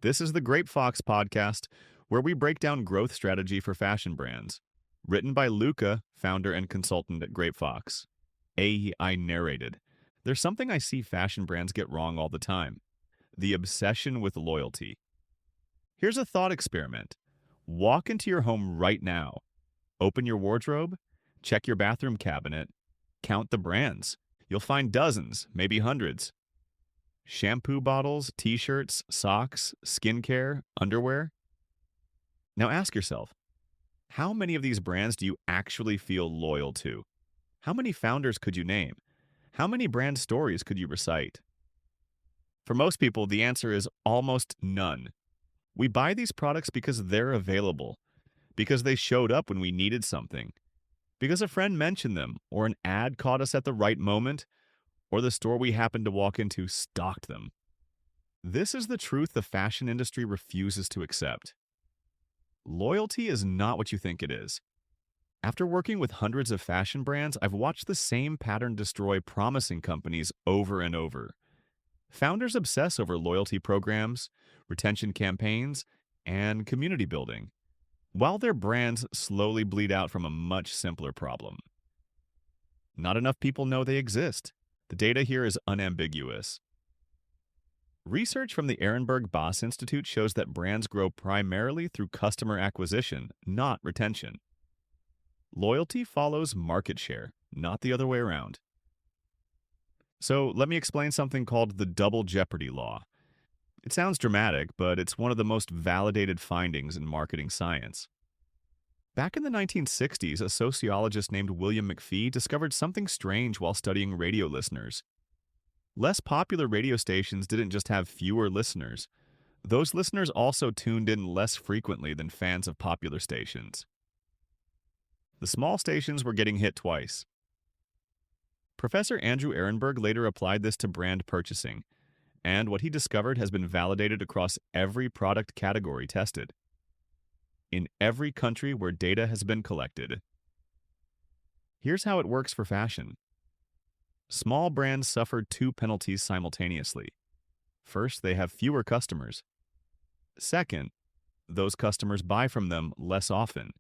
This is the Grapefox podcast, where we break down growth strategy for fashion brands. Written by Luca, founder and consultant at Grapefox. I narrated. There's something I see fashion brands get wrong all the time: the obsession with loyalty. Here's a thought experiment. Walk into your home right now. Open your wardrobe, check your bathroom cabinet, count the brands. You'll find dozens, maybe hundreds. Shampoo bottles, t-shirts, socks, skincare, underwear. Now ask yourself, how many of these brands do you actually feel loyal to? How many founders could you name? How many brand stories could you recite? For most people, the answer is almost none. We buy these products because they're available, because they showed up when we needed something, because a friend mentioned them, or an ad caught us at the right moment, or the store we happened to walk into stocked them. This is the truth the fashion industry refuses to accept. Loyalty is not what you think it is. After working with hundreds of fashion brands, I've watched the same pattern destroy promising companies over and over. Founders obsess over loyalty programs, retention campaigns, and community building, while their brands slowly bleed out from a much simpler problem. Not enough people know they exist. The data here is unambiguous. Research from the Ehrenberg-Bass Institute shows that brands grow primarily through customer acquisition, not retention. Loyalty follows market share, not the other way around. So let me explain something called the Double Jeopardy Law. It sounds dramatic, but it's one of the most validated findings in marketing science. Back in the 1960s, a sociologist named William McFee discovered something strange while studying radio listeners. Less popular radio stations didn't just have fewer listeners. Those listeners also tuned in less frequently than fans of popular stations. The small stations were getting hit twice. Professor Andrew Ehrenberg later applied this to brand purchasing, and what he discovered has been validated across every product category tested, in every country where data has been collected. Here's how it works for fashion. Small brands suffer two penalties simultaneously. First, they have fewer customers. Second, those customers buy from them less often.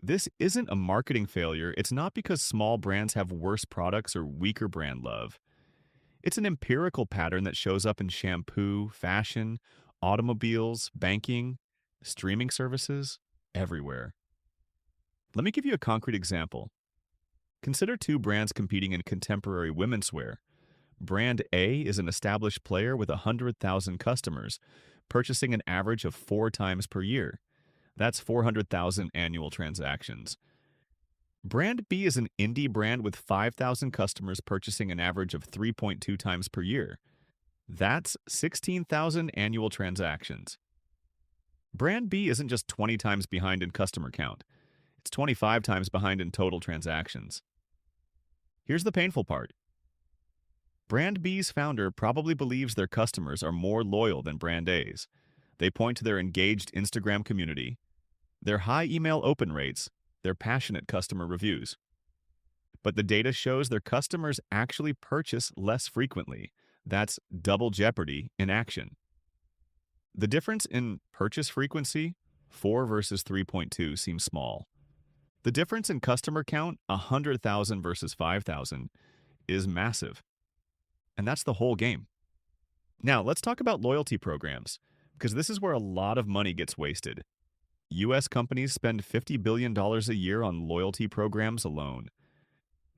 This isn't a marketing failure. It's not because small brands have worse products or weaker brand love. It's an empirical pattern that shows up in shampoo, fashion, automobiles, banking, streaming services, everywhere. Let me give you a concrete example. Consider two brands competing in contemporary women's wear. Brand A is an established player with 100,000 customers, purchasing an average of 4 times per year. That's 400,000 annual transactions. Brand B is an indie brand with 5,000 customers purchasing an average of 3.2 times per year. That's 16,000 annual transactions. Brand B isn't just 20 times behind in customer count. It's 25 times behind in total transactions. Here's the painful part. Brand B's founder probably believes their customers are more loyal than Brand A's. They point to their engaged Instagram community, their high email open rates, their passionate customer reviews. But the data shows their customers actually purchase less frequently. That's double jeopardy in action. The difference in purchase frequency, 4 versus 3.2, seems small. The difference in customer count, 100,000 versus 5,000, is massive. And that's the whole game. Now, let's talk about loyalty programs, because this is where a lot of money gets wasted. U.S. companies spend $50 billion a year on loyalty programs alone.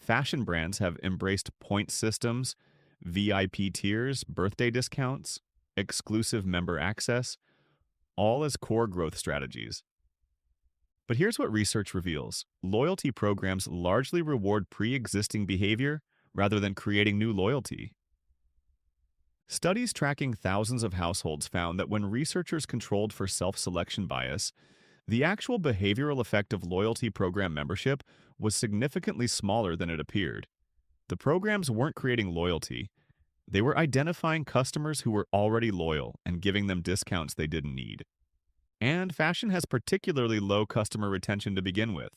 Fashion brands have embraced point systems, VIP tiers, birthday discounts, exclusive member access, all as core growth strategies. But here's what research reveals. Loyalty programs largely reward pre-existing behavior rather than creating new loyalty. Studies tracking thousands of households found that when researchers controlled for self-selection bias, the actual behavioral effect of loyalty program membership was significantly smaller than it appeared. The programs weren't creating loyalty. They were identifying customers who were already loyal and giving them discounts they didn't need. And fashion has particularly low customer retention to begin with.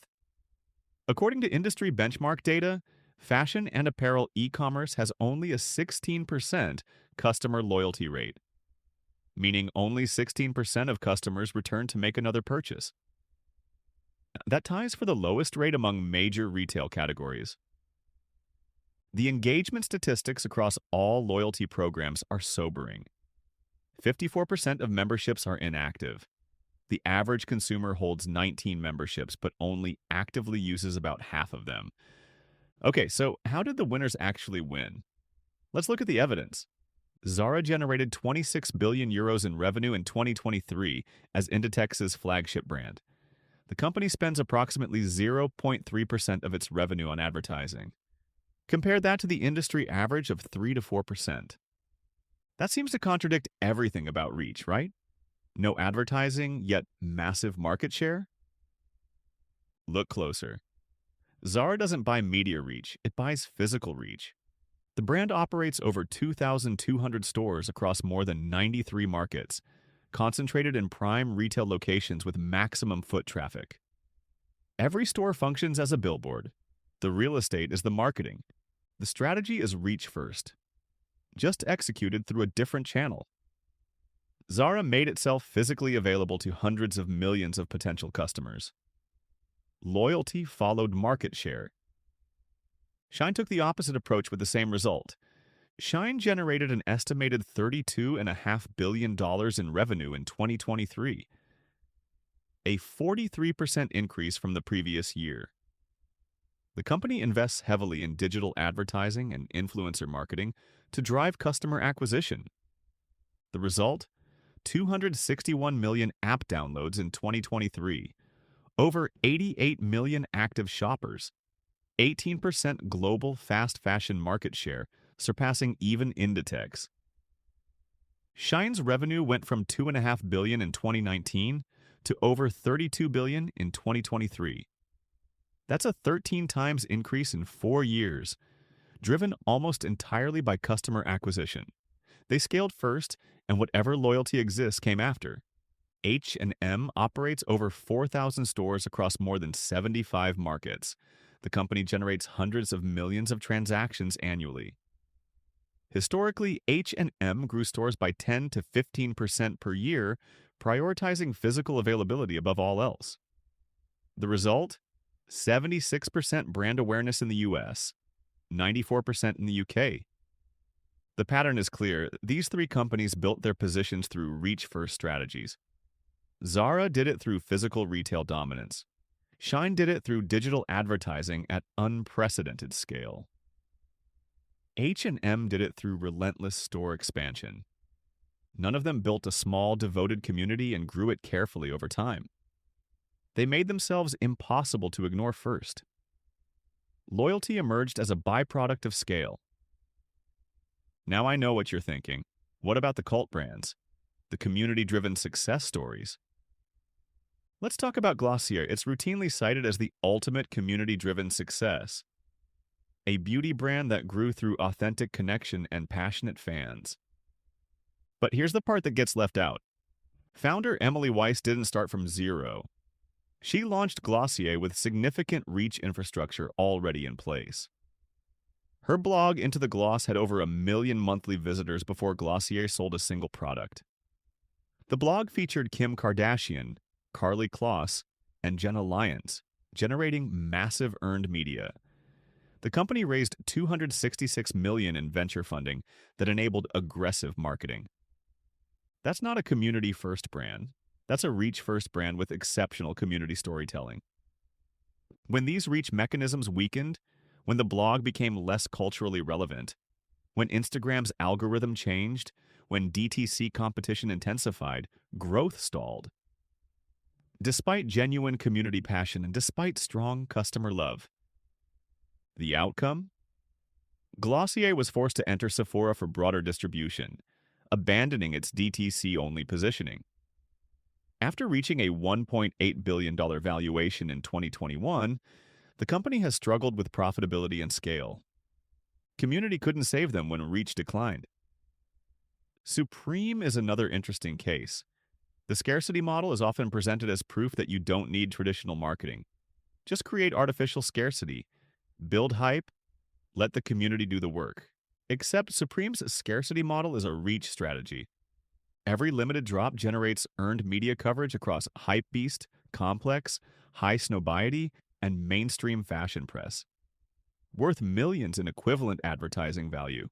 According to industry benchmark data, fashion and apparel e-commerce has only a 16% customer loyalty rate. meaning only 16% of customers return to make another purchase. That ties for the lowest rate among major retail categories. The engagement statistics across all loyalty programs are sobering. 54% of memberships are inactive. The average consumer holds 19 memberships, but only actively uses about half of them. Okay, so how did the winners actually win? Let's look at the evidence. Zara generated 26 billion euros in revenue in 2023 as Inditex's flagship brand. The company spends approximately 0.3% of its revenue on advertising. Compare that to the industry average of 3 to 4%. That seems to contradict everything about reach, right? No advertising, yet massive market share? Look closer. Zara doesn't buy media reach, it buys physical reach. The brand operates over 2,200 stores across more than 93 markets, concentrated in prime retail locations with maximum foot traffic. Every store functions as a billboard. The real estate is the marketing. The strategy is reach first, just executed through a different channel. Zara made itself physically available to hundreds of millions of potential customers. Loyalty followed market share. Shein took the opposite approach with the same result. Shein generated an estimated $32.5 billion in revenue in 2023, a 43% increase from the previous year. The company invests heavily in digital advertising and influencer marketing to drive customer acquisition. The result? 261 million app downloads in 2023, over 88 million active shoppers, 18% global fast fashion market share, surpassing even Inditex. Shein's revenue went from $2.5 billion in 2019 to over $32 billion in 2023. That's a 13 times increase in 4 years, driven almost entirely by customer acquisition. They scaled first, and whatever loyalty exists came after. H&M operates over 4,000 stores across more than 75 markets. The company generates hundreds of millions of transactions annually. Historically, H&M grew stores by 10 to 15% per year, prioritizing physical availability above all else. The result? 76% brand awareness in the US, 94% in the UK. The pattern is clear. These three companies built their positions through reach-first strategies. Zara did it through physical retail dominance. Shein did it through digital advertising at unprecedented scale. H&M did it through relentless store expansion. None of them built a small, devoted community and grew it carefully over time. They made themselves impossible to ignore first. Loyalty emerged as a byproduct of scale. Now I know what you're thinking. What about the cult brands? The community-driven success stories? Let's talk about Glossier. It's routinely cited as the ultimate community-driven success. A beauty brand that grew through authentic connection and passionate fans. But here's the part that gets left out. Founder Emily Weiss didn't start from zero. She launched Glossier with significant reach infrastructure already in place. Her blog Into the Gloss had over 1 million monthly visitors before Glossier sold a single product. The blog featured Kim Kardashian, Karlie Kloss, and Jenna Lyons, generating massive earned media. The company raised $266 million in venture funding that enabled aggressive marketing. That's not a community-first brand. That's a reach-first brand with exceptional community storytelling. When these reach mechanisms weakened, when the blog became less culturally relevant, when Instagram's algorithm changed, when DTC competition intensified, growth stalled. Despite genuine community passion and despite strong customer love. The outcome? Glossier was forced to enter Sephora for broader distribution, abandoning its DTC-only positioning. After reaching a $1.8 billion valuation in 2021, the company has struggled with profitability and scale. Community couldn't save them when reach declined. Supreme is another interesting case. The scarcity model is often presented as proof that you don't need traditional marketing. Just create artificial scarcity, build hype, let the community do the work. Except Supreme's scarcity model is a reach strategy. Every limited drop generates earned media coverage across Hypebeast, Complex, High Snobiety, and mainstream fashion press, worth millions in equivalent advertising value.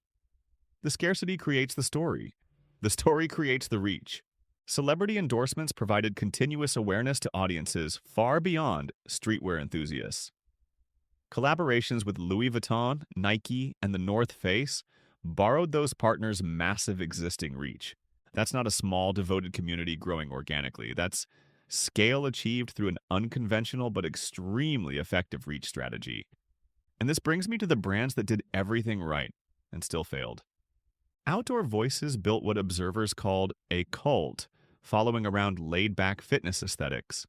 The scarcity creates the story. The story creates the reach. Celebrity endorsements provided continuous awareness to audiences far beyond streetwear enthusiasts. Collaborations with Louis Vuitton, Nike, and the North Face borrowed those partners' massive existing reach. That's not a small, devoted community growing organically. That's scale achieved through an unconventional but extremely effective reach strategy. And this brings me to the brands that did everything right and still failed. Outdoor Voices built what observers called a cult, following around laid-back fitness aesthetics.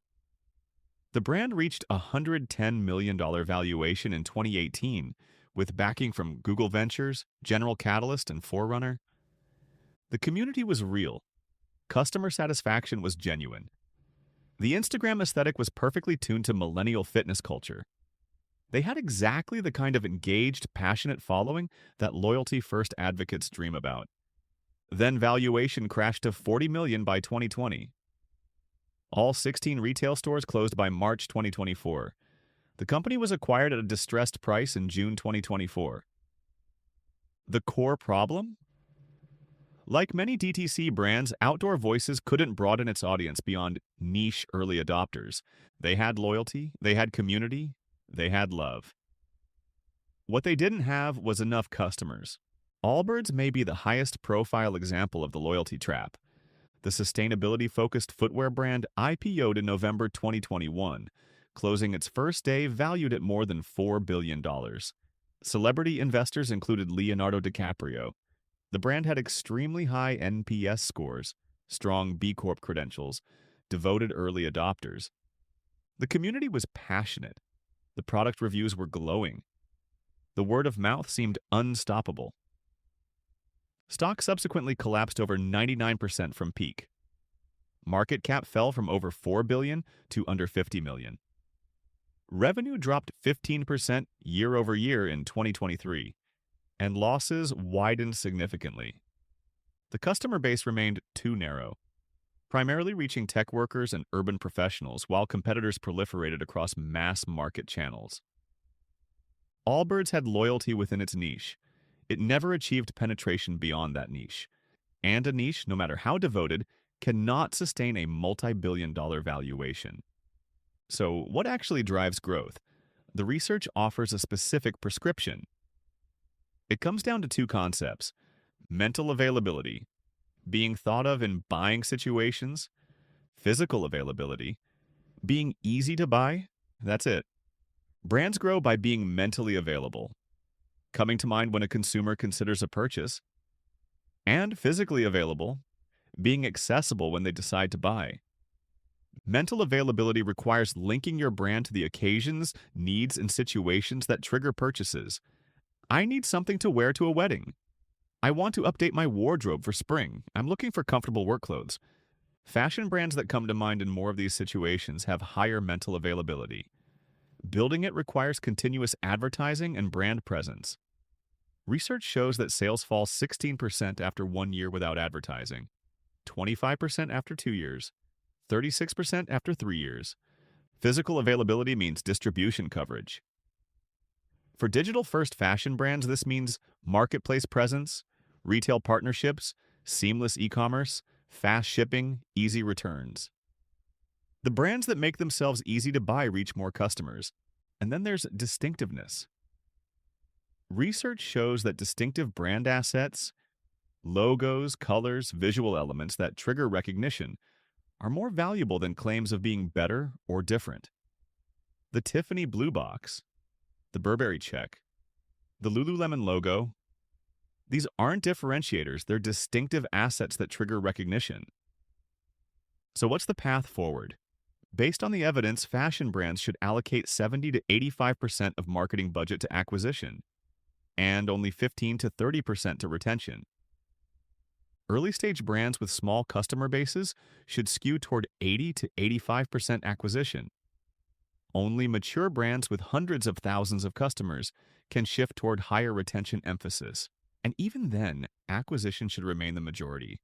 The brand reached a $110 million valuation in 2018, with backing from Google Ventures, General Catalyst, and Forerunner. The community was real. Customer satisfaction was genuine. The Instagram aesthetic was perfectly tuned to millennial fitness culture. They had exactly the kind of engaged, passionate following that loyalty-first advocates dream about. Then valuation crashed to $40 million by 2020. All 16 retail stores closed by March 2024. The company was acquired at a distressed price in June 2024. The core problem? Like many DTC brands, Outdoor Voices couldn't broaden its audience beyond niche early adopters. They had loyalty, they had community, they had love. What they didn't have was enough customers. Allbirds may be the highest profile example of the loyalty trap. The sustainability-focused footwear brand IPO'd in November 2021, closing its first day valued at more than $4 billion. Celebrity investors included Leonardo DiCaprio. The brand had extremely high NPS scores, strong B Corp credentials, devoted early adopters. The community was passionate. The product reviews were glowing. The word of mouth seemed unstoppable. Stock subsequently collapsed over 99% from peak. Market cap fell from over $4 billion to under $50 million. Revenue dropped 15% year over year in 2023, and losses widened significantly. The customer base remained too narrow, primarily reaching tech workers and urban professionals, while competitors proliferated across mass market channels. Allbirds had loyalty within its niche. It never achieved penetration beyond that niche. And a niche, no matter how devoted, cannot sustain a multi-billion-dollar valuation. So, what actually drives growth? The research offers a specific prescription. It comes down to two concepts: mental availability, being thought of in buying situations; physical availability, being easy to buy. That's it. Brands grow by being mentally available, coming to mind when a consumer considers a purchase; and physically available, being accessible when they decide to buy. Mental availability requires linking your brand to the occasions, needs, and situations that trigger purchases. I need something to wear to a wedding. I want to update my wardrobe for spring. I'm looking for comfortable work clothes. Fashion brands that come to mind in more of these situations have higher mental availability. Building it requires continuous advertising and brand presence. Research shows that sales fall 16% after 1 year without advertising, 25% after 2 years, 36% after 3 years. Physical availability means distribution coverage. For digital-first fashion brands, this means marketplace presence, retail partnerships, seamless e-commerce, fast shipping, easy returns. The brands that make themselves easy to buy reach more customers. And then there's distinctiveness. Research shows that distinctive brand assets, logos, colors, visual elements that trigger recognition are more valuable than claims of being better or different. The Tiffany Blue Box, the Burberry check, the Lululemon logo, these aren't differentiators, they're distinctive assets that trigger recognition. So what's the path forward? Based on the evidence, fashion brands should allocate 70 to 85% of marketing budget to acquisition, and only 15 to 30% to retention. Early-stage brands with small customer bases should skew toward 80 to 85% acquisition. Only mature brands with hundreds of thousands of customers can shift toward higher retention emphasis. And even then, acquisition should remain the majority.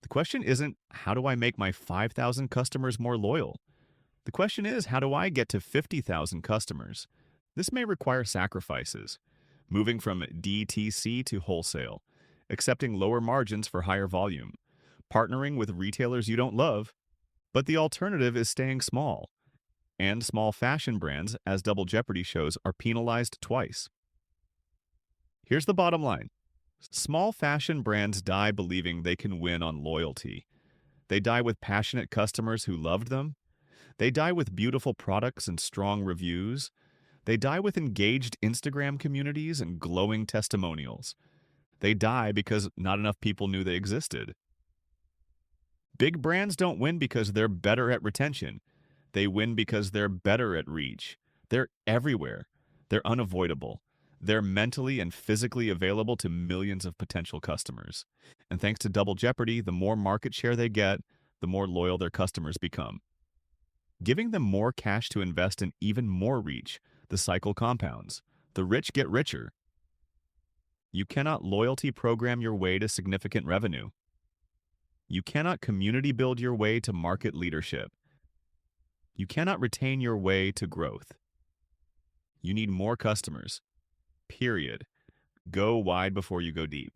The question isn't, how do I make my 5,000 customers more loyal? The question is, how do I get to 50,000 customers? This may require sacrifices, moving from DTC to wholesale, accepting lower margins for higher volume, partnering with retailers you don't love, but the alternative is staying small. And small fashion brands, as Double Jeopardy shows, are penalized twice. Here's the bottom line. Small fashion brands die believing they can win on loyalty. They die with passionate customers who loved them. They die with beautiful products and strong reviews. They die with engaged Instagram communities and glowing testimonials. They die because not enough people knew they existed. Big brands don't win because they're better at retention. They win because they're better at reach. They're everywhere. They're unavoidable. They're mentally and physically available to millions of potential customers. And thanks to Double Jeopardy, the more market share they get, the more loyal their customers become. Giving them more cash to invest in even more reach, the cycle compounds. The rich get richer. You cannot loyalty program your way to significant revenue. You cannot community build your way to market leadership. You cannot retain your way to growth. You need more customers. Period. Go wide before you go deep.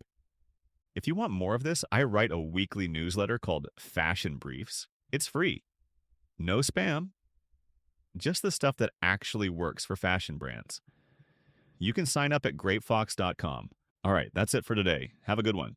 If you want more of this, I write a weekly newsletter called Fashion Briefs. It's free. No spam. Just the stuff that actually works for fashion brands. You can sign up at grapefox.com. All right, that's it for today. Have a good one.